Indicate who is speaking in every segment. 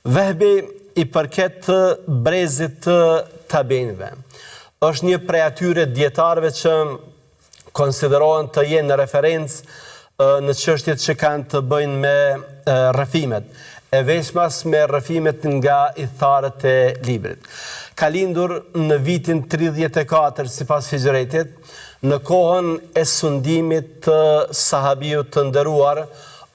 Speaker 1: Vehbi i përket të brezit të tabinëve. Është një prej atyre dietarëve që konsiderohen të jenë në referencë në çështjet që kanë të bëjnë me rrëfimet, e veçmas me rrëfimet nga itharët e librit. Ka lindur në vitin 34 sipas Hijretit, në kohën e sundimit të sahabiut të nderuar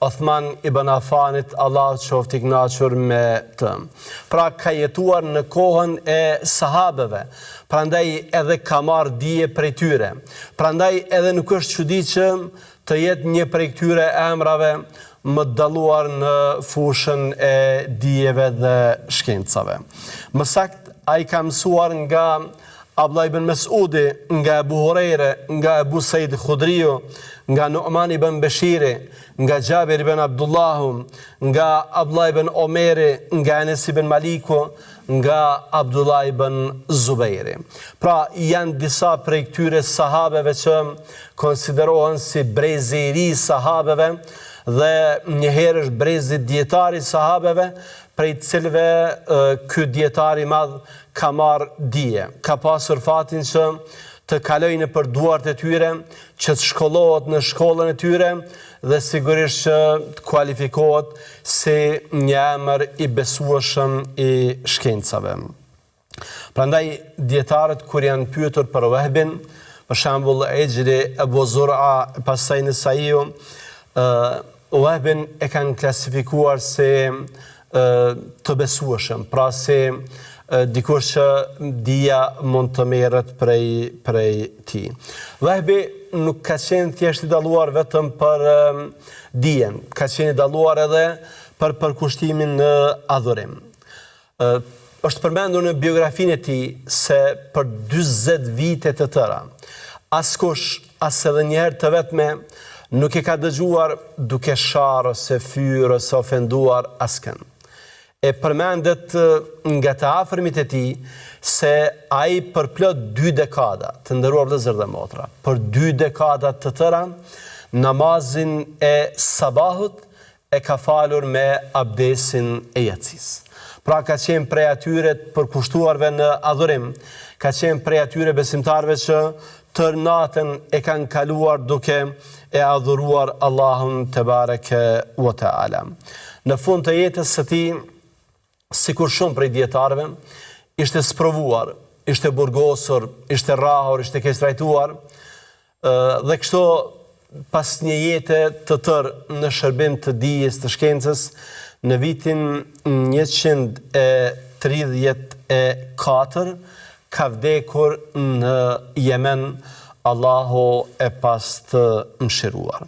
Speaker 1: Uthman ibn Affanit, Allahu qoftë i kënaqur me të. Pra ka jetuar në kohën e sahabeve, prandaj edhe ka marrë dije prej tyre. Prandaj edhe nuk është çudi që të jetë një prej këtyre emrave më dalluar në fushën e dijeve dhe shkencave. Më saktë, ai ka mësuar nga Abdullah ibn Mesudi, nga Abu Hurajra, nga Abu Said Khudriu, nga Nu'man ibn Bashiri, nga Jabir ibn Abdullahu, nga Abdullah ibn Omeri, nga Anas ibn Maliku, nga Abdullah ibn Zubairi. Pra janë disa prej këtyre sahabeve që konsiderohen si brezi i ri sahabeve dhe njëherë është brezi dietari sahabeve, prej cilëve ky dietar i madh ka marrë dije. Ka pasur fatin që të kalojnë për duart e tyre, që të shkollohet në shkollën e tyre dhe sigurisht që të kualifikohet si një emër i besueshëm i shkencave. Prandaj dietarët kur janë pyetur për Wahbin, për shembull Ejri, Abu Zur'a, pastaj Nesaiu, Wahbin e kanë klasifikuar si të besueshëm, pra si dikush që dija mund të merret prej tij. Wahbi nuk ka qenë thjesht i dalluar vetëm për dijen, ka qenë i dalluar edhe për përkushtimin në adhurim. Është përmendur në biografinë e tij se për 40 vite të tëra, askush, as edhe një herë të vetme, nuk e ka dëgjuar duke sharë ose fyrë ose ofenduar askën. E përmendet nga të afërmit e tij se ai për plot 2 dekada, të nderuar vëllezër dhe motra, për 2 dekada të tëra, namazin e sabahut e ka falur me abdesin e yatsis. Pra ka qenë prej atyre të përkushtuarve në adhurim, ka qenë prej atyre besimtarve që tër natën e kanë kaluar duke e adhuruar Allahun te bareke wa taala. Në fund të jetës së tij, sikur shumë prej dietarëve, ishte sprovuar, ishte burgosur, ishte rrahur, ishte keq trajtuar, dhe kështu pas një jete të tërë në shërbim të dijes të shkencës, në vitin 134 ka vdekur në Yemen, Allahu e pas të mëshiruar.